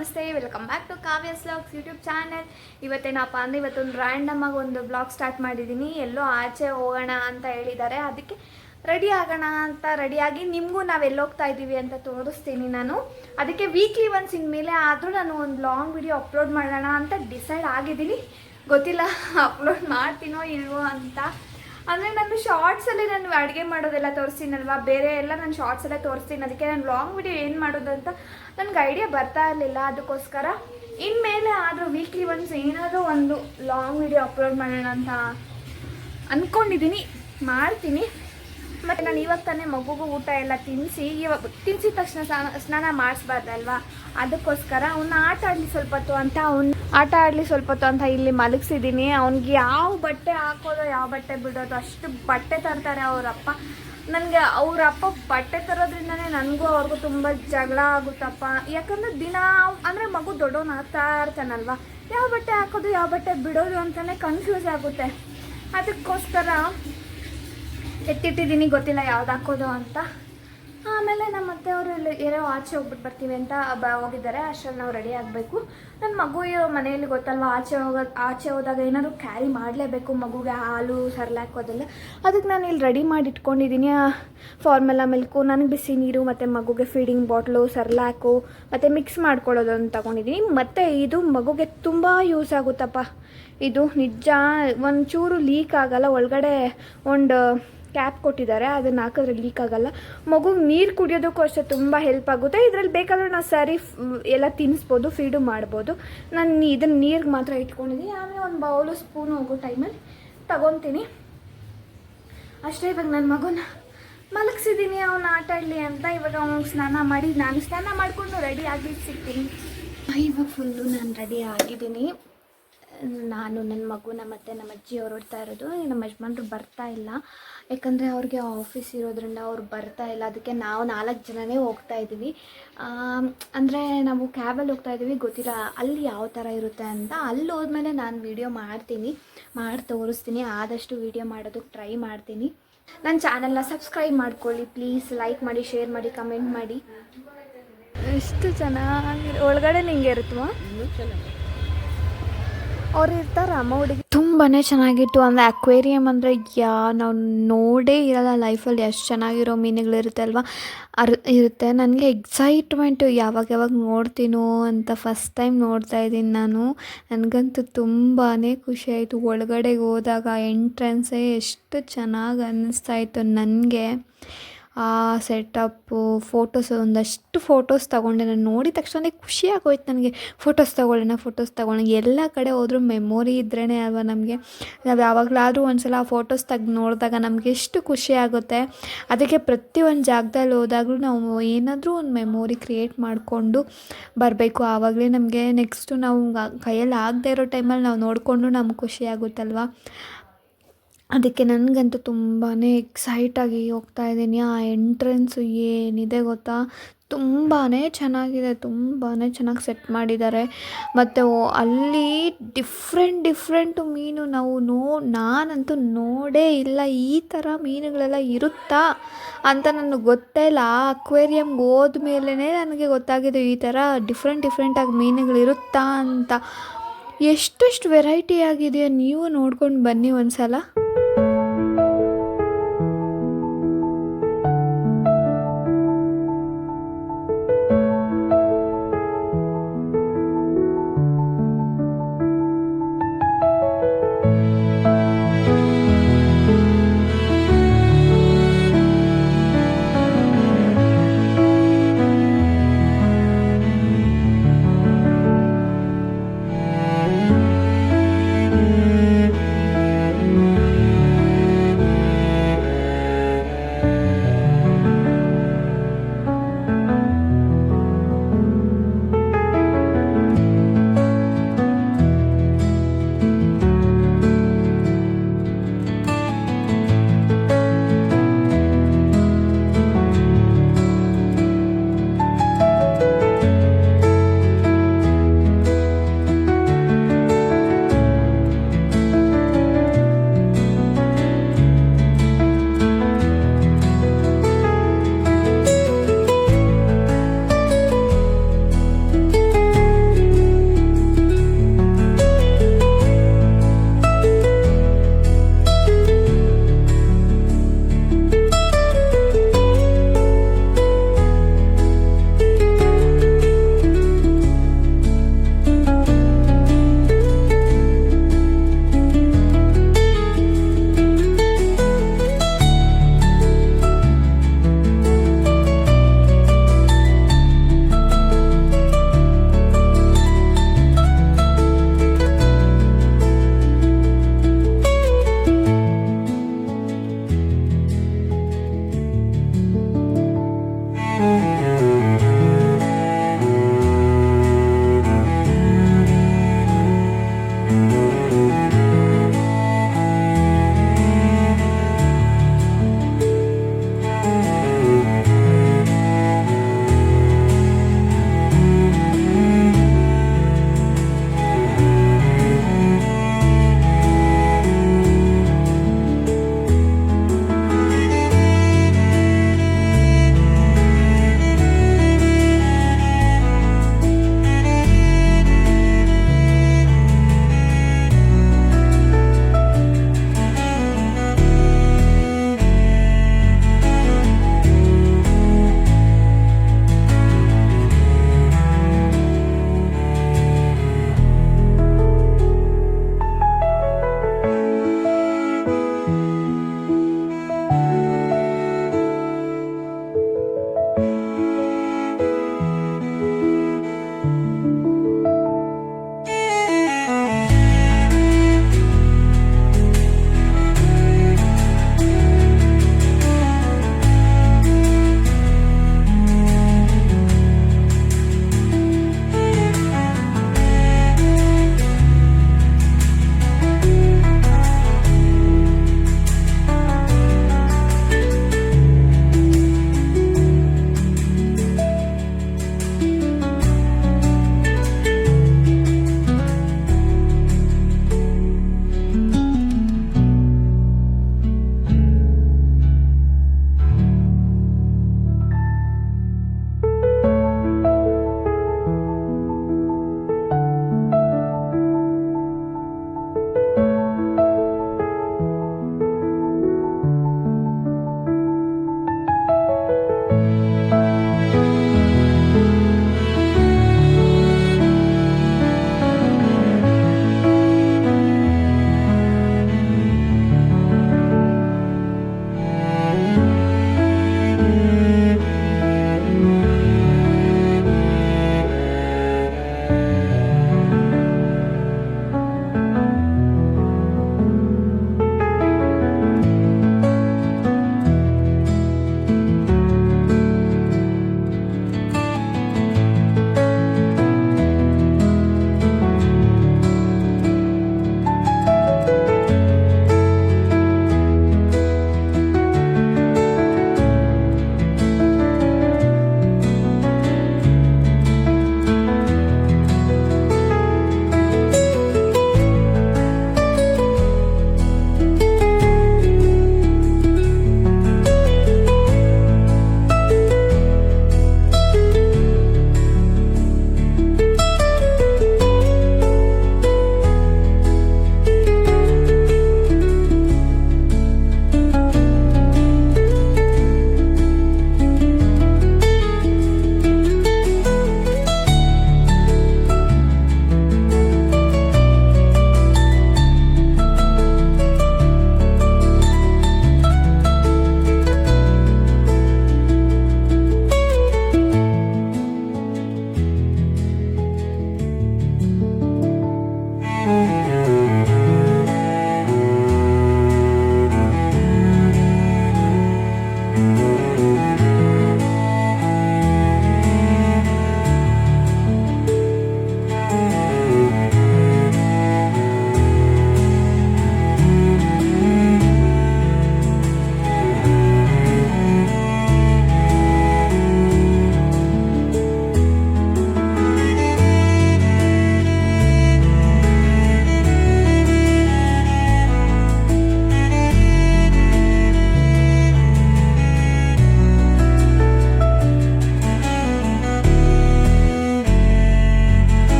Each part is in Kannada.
ನಮಸ್ತೆ, welcome back to Kavya's vlogs YouTube channel. ಇವತ್ತೇನಪ್ಪ ಅಂದರೆ ಇವತ್ತೊಂದು ರ್ಯಾಂಡಮ್ ಆಗಿ ಒಂದು ಬ್ಲಾಗ್ ಸ್ಟಾರ್ಟ್ ಮಾಡಿದ್ದೀನಿ. ಎಲ್ಲೋ ಆಚೆ ಹೋಗೋಣ ಅಂತ ಹೇಳಿದ್ದಾರೆ, ಅದಕ್ಕೆ ರೆಡಿ ಆಗೋಣ ಅಂತ ರೆಡಿಯಾಗಿ ನಿಮಗೂ ನಾವು ಎಲ್ಲೋಗ್ತಾ ಇದ್ದೀವಿ ಅಂತ ತೋರಿಸ್ತೀನಿ ನಾನು. ಅದಕ್ಕೆ ವೀಕ್ಲಿ ಒನ್ಸ್ ಇನ್ಮೇಲೆ ಆದರೂ ನಾನು ಒಂದು ಲಾಂಗ್ ವಿಡಿಯೋ ಅಪ್ಲೋಡ್ ಮಾಡೋಣ ಅಂತ ಡಿಸೈಡ್ ಆಗಿದ್ದೀನಿ. ಗೊತ್ತಿಲ್ಲ ಅಪ್ಲೋಡ್ ಮಾಡ್ತೀನೋ ಇಲ್ವೋ ಅಂತ. ಅಂದರೆ ನಾನು ಶಾರ್ಟ್ಸಲ್ಲಿ ನಾನು ಅಡುಗೆ ಮಾಡೋದೆಲ್ಲ ತೋರಿಸ್ತೀನಲ್ವ, ಬೇರೆ ಎಲ್ಲ ನಾನು ಶಾರ್ಟ್ಸಲ್ಲೇ ತೋರಿಸ್ತೀನಿ. ಅದಕ್ಕೆ ನಾನು ಲಾಂಗ್ ವಿಡಿಯೋ ಏನು ಮಾಡೋದು ಅಂತ ನನಗೆ ಐಡಿಯಾ ಬರ್ತಾ ಇರಲಿಲ್ಲ. ಅದಕ್ಕೋಸ್ಕರ ಇನ್ಮೇಲೆ ಆದರೂ ವೀಕ್ಲಿ ಒನ್ಸ್ ಏನಾದರೂ ಒಂದು ಲಾಂಗ್ ವಿಡಿಯೋ ಅಪ್ಲೋಡ್ ಮಾಡೋಣ ಅಂತ ಅಂದ್ಕೊಂಡಿದ್ದೀನಿ, ಮಾಡ್ತೀನಿ. ಮತ್ತು ನಾನು ಇವಾಗ ತಾನೇ ಮಗುಗೂ ಊಟ ಎಲ್ಲ ತಿನ್ನಿಸಿದ ತಕ್ಷಣ ಸ್ನಾನ ಮಾಡಿಸ್ಬಾರ್ದಲ್ವಾ, ಅದಕ್ಕೋಸ್ಕರ ಅವ್ನ ಆಟ ಆಡಲಿ ಸ್ವಲ್ಪ ಹೊತ್ತು ಅಂತ ಇಲ್ಲಿ ಮಲಗಿಸಿದ್ದೀನಿ. ಅವ್ನಿಗೆ ಯಾವ ಬಟ್ಟೆ ಹಾಕೋದು ಯಾವ ಬಟ್ಟೆ ಬಿಡೋದು ಅಷ್ಟು ಬಟ್ಟೆ ತರ್ತಾರೆ ಅವರಪ್ಪ. ನನಗೆ ಅವರಪ್ಪ ಬಟ್ಟೆ ತರೋದ್ರಿಂದನೇ ನನಗೂ ಅವ್ರಿಗೂ ತುಂಬ ಜಗಳ ಆಗುತ್ತಪ್ಪ. ಯಾಕಂದರೆ ದಿನ ಅಂದರೆ ಮಗು ದೊಡ್ಡವನು ಆಗ್ತಾ ಇರ್ತಾನಲ್ವ, ಯಾವ ಬಟ್ಟೆ ಹಾಕೋದು ಯಾವ ಬಟ್ಟೆ ಬಿಡೋದು ಅಂತಲೇ ಕನ್ಫ್ಯೂಸ್ ಆಗುತ್ತೆ. ಅದಕ್ಕೋಸ್ಕರ ಎತ್ತಿಟ್ಟಿದ್ದೀನಿ, ಗೊತ್ತಿಲ್ಲ ಯಾವ್ದು ಹಾಕೋದು ಅಂತ. ಆಮೇಲೆ ನಮ್ಮ ಅತ್ತೆ ಅವರು ಏನೋ ಆಚೆ ಹೋಗ್ಬಿಟ್ಟು ಬರ್ತೀವಿ ಅಂತ ಹೋಗಿದ್ದಾರೆ. ಅಷ್ಟರಲ್ಲಿ ನಾವು ರೆಡಿ ಆಗಬೇಕು. ನನ್ನ ಮಗು ಮನೆಯಲ್ಲಿ ಗೊತ್ತಲ್ವ, ಆಚೆ ಹೋದಾಗ ಏನಾದರೂ ಕ್ಯಾರಿ ಮಾಡಲೇಬೇಕು, ಮಗುಗೆ ಹಾಲು ಸರ್ಲಾಕ್ ಅದೆಲ್ಲ. ಅದಕ್ಕೆ ನಾನು ಇಲ್ಲಿ ರೆಡಿ ಮಾಡಿ ಇಟ್ಕೊಂಡಿದ್ದೀನಿ. ಫಾರ್ಮುಲಾ ಮಿಲ್ಕು, ನನಗೆ ಬಿಸಿ ನೀರು ಮತ್ತು ಮಗುಗೆ ಫೀಡಿಂಗ್ ಬಾಟ್ಲು, ಸರ್ಲಾಕು ಮತ್ತು ಮಿಕ್ಸ್ ಮಾಡ್ಕೊಳ್ಳೋದು ಅಂತ ತೊಗೊಂಡಿದ್ದೀನಿ. ಮತ್ತು ಇದು ಮಗುಗೆ ತುಂಬ ಯೂಸ್ ಆಗುತ್ತಪ್ಪ. ಇದು ನಿಜ, ಒಂಚೂರು ಲೀಕ್ ಆಗೋಲ್ಲ. ಒಳಗಡೆ ಒಂದು ಕ್ಯಾಪ್ ಕೊಟ್ಟಿದ್ದಾರೆ, ಅದನ್ನು ಹಾಕಿದ್ರೆ ಲೀಕ್ ಆಗೋಲ್ಲ. ಮಗುಗೆ ನೀರು ಕುಡಿಯೋದಕ್ಕೂ ಅಷ್ಟೇ ತುಂಬ ಹೆಲ್ಪ್ ಆಗುತ್ತೆ. ಇದರಲ್ಲಿ ಬೇಕಾದರೆ ನಾವು ಸರಿ ಎಲ್ಲ ತಿನ್ನಿಸ್ಬೋದು, ಫೀಡು ಮಾಡ್ಬೋದು. ನಾನು ಇದನ್ನು ನೀರಿಗೆ ಮಾತ್ರ ಇಟ್ಕೊಂಡಿದ್ದೀನಿ. ಆಮೇಲೆ ಒಂದು ಬೌಲು ಸ್ಪೂನು ಹೋಗೋ ಟೈಮಲ್ಲಿ ತಗೊತೀನಿ ಅಷ್ಟೇ. ಇವಾಗ ನನ್ನ ಮಗುನ ಮಲಗಿಸಿದ್ದೀನಿ, ಅವನು ಆಟ ಆಡಲಿ ಅಂತ. ಇವಾಗ ಅವನು ಸ್ನಾನ ಮಾಡಿ ನಾನು ಸ್ನಾನ ಮಾಡಿಕೊಂಡು ರೆಡಿ ಆಗಿ ಸಿಗ್ತೀನಿ. ಇವಾಗ ಫುಲ್ಲು ನಾನು ರೆಡಿ ಆಗಿದ್ದೀನಿ. ನಾನು ನನ್ನ ಮಗುನ ಮತ್ತು ನಮ್ಮ ಅಜ್ಜಿ ಅವ್ರು ಹೊಡ್ತಾ ಇರೋದು. ನಮ್ಮ ಯಜಮಾನ್ರು ಬರ್ತಾ ಇಲ್ಲ, ಯಾಕಂದರೆ ಅವ್ರಿಗೆ ಆಫೀಸ್ ಇರೋದ್ರಿಂದ ಅವ್ರು ಬರ್ತಾ ಇಲ್ಲ. ಅದಕ್ಕೆ ನಾವು 4 ಜನನೇ ಹೋಗ್ತಾ ಇದ್ದೀವಿ. ಅಂದರೆ ನಾವು ಕ್ಯಾಬಲ್ಲಿ ಹೋಗ್ತಾ ಇದ್ದೀವಿ. ಗೊತ್ತಿಲ್ಲ ಅಲ್ಲಿ ಯಾವ ಥರ ಇರುತ್ತೆ ಅಂತ. ಅಲ್ಲಿ ಹೋದ್ಮೇಲೆ ನಾನು ವೀಡಿಯೋ ಮಾಡಿ ತೋರಿಸ್ತೀನಿ. ಆದಷ್ಟು ವೀಡಿಯೋ ಮಾಡೋದಕ್ಕೆ ಟ್ರೈ ಮಾಡ್ತೀನಿ. ನನ್ನ ಚಾನಲ್ನ ಸಬ್ಸ್ಕ್ರೈಬ್ ಮಾಡ್ಕೊಳ್ಳಿ ಪ್ಲೀಸ್. ಲೈಕ್ ಮಾಡಿ, ಶೇರ್ ಮಾಡಿ, ಕಮೆಂಟ್ ಮಾಡಿ. ಎಷ್ಟು ಚೆನ್ನಾಗಿ ಒಳಗಡೆ ನಿಂಗೆ ಇರುತ್ತವಾ, ಅವ್ರು ಇರ್ತಾರ ಅಮ್ಮ ಹುಡುಗಿ. ತುಂಬಾ ಚೆನ್ನಾಗಿತ್ತು. ಅಂದರೆ ಅಕ್ವೇರಿಯಮ್ ಅಂದರೆ ನಾವು ನೋಡೇ ಇರೋಲ್ಲ ಲೈಫಲ್ಲಿ, ಎಷ್ಟು ಚೆನ್ನಾಗಿರೋ ಮೀನುಗಳಿರುತ್ತೆ ಅಲ್ವಾ, ಇರುತ್ತೆ. ನನಗೆ ಎಕ್ಸೈಟ್ಮೆಂಟು ಯಾವಾಗ ನೋಡ್ತೀನೋ ಅಂತ. ಫಸ್ಟ್ ಟೈಮ್ ನೋಡ್ತಾ ಇದ್ದೀನಿ ನಾನು. ನನಗಂತೂ ತುಂಬಾ ಖುಷಿ ಆಯಿತು. ಒಳಗಡೆಗೆ ಹೋದಾಗ ಎಂಟ್ರೆನ್ಸೇ ಎಷ್ಟು ಚೆನ್ನಾಗಿ ಅನ್ನಿಸ್ತಾಯಿತ್ತು ನನಗೆ. ಆ ಸೆಟಪ್ಪು, ಒಂದಷ್ಟು ಫೋಟೋಸ್ ತೊಗೊಂಡೆ. ನಾನು ನೋಡಿದ ತಕ್ಷಣ ಖುಷಿ ಆಗೋಯ್ತು ನನಗೆ. ಫೋಟೋಸ್ ತೊಗೊಳ್ಳೋಣ. ಎಲ್ಲ ಕಡೆ ಹೋದ್ರೂ ಮೆಮೊರಿ ಇದ್ರೇ ಅಲ್ವಾ ನಮಗೆ. ನಾವು ಯಾವಾಗಲಾದರೂ ಒಂದ್ಸಲ ಆ ಫೋಟೋಸ್ ನೋಡಿದಾಗ ನಮಗೆ ಎಷ್ಟು ಖುಷಿ ಆಗುತ್ತೆ. ಅದಕ್ಕೆ ಪ್ರತಿಯೊಂದು ಜಾಗದಲ್ಲಿ ಹೋದಾಗಲೂ ನಾವು ಏನಾದರೂ ಒಂದು ಮೆಮೊರಿ ಕ್ರಿಯೇಟ್ ಮಾಡಿಕೊಂಡು ಬರಬೇಕು. ಆವಾಗಲೇ ನಮಗೆ ನೆಕ್ಸ್ಟು ನಾವು ಕೈಯಲ್ಲಿ ಆಗದೆ ಇರೋ ಟೈಮಲ್ಲಿ ನಾವು ನೋಡಿಕೊಂಡು ನಮ್ಗೆ ಖುಷಿ ಆಗುತ್ತಲ್ವ. ಅದಕ್ಕೆ ನನಗಂತೂ ತುಂಬಾ ಎಕ್ಸೈಟಾಗಿ ಹೋಗ್ತಾ ಇದ್ದೀನಿ. ಆ ಎಂಟ್ರೆನ್ಸು ಏನಿದೆ ಗೊತ್ತಾ, ತುಂಬಾ ಚೆನ್ನಾಗಿದೆ. ತುಂಬಾ ಚೆನ್ನಾಗಿ ಸೆಟ್ ಮಾಡಿದ್ದಾರೆ. ಮತ್ತು ಅಲ್ಲಿ ಡಿಫ್ರೆಂಟು ಮೀನು ನಾನಂತೂ ನೋಡೇ ಇಲ್ಲ. ಈ ಥರ ಮೀನುಗಳೆಲ್ಲ ಇರುತ್ತಾ ಅಂತ ನನಗೆ ಗೊತ್ತೇ ಇಲ್ಲ. ಆ ಅಕ್ವೇರಿಯಮ್ಗೆ ಹೋದ್ಮೇಲೆ ನನಗೆ ಗೊತ್ತಾಗಿದೆ ಈ ಥರ ಡಿಫ್ರೆಂಟಾಗಿ ಮೀನುಗಳಿರುತ್ತಾ ಅಂತ. ಎಷ್ಟೆಷ್ಟು ವೆರೈಟಿ ಆಗಿದೆಯೋ, ನೀವು ನೋಡ್ಕೊಂಡು ಬನ್ನಿ ಒಂದು ಸಲ.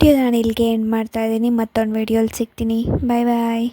ವಿಡಿಯೋ ನಾನು ಇಲ್ಲಿಗೆ ಎಂಡ್ ಮಾಡ್ತಾ ಇದ್ದೀನಿ. ಮತ್ತೊಂದು ವಿಡಿಯೋಲಿ ಸಿಗ್ತೀನಿ. ಬಾಯ್ ಬಾಯ್.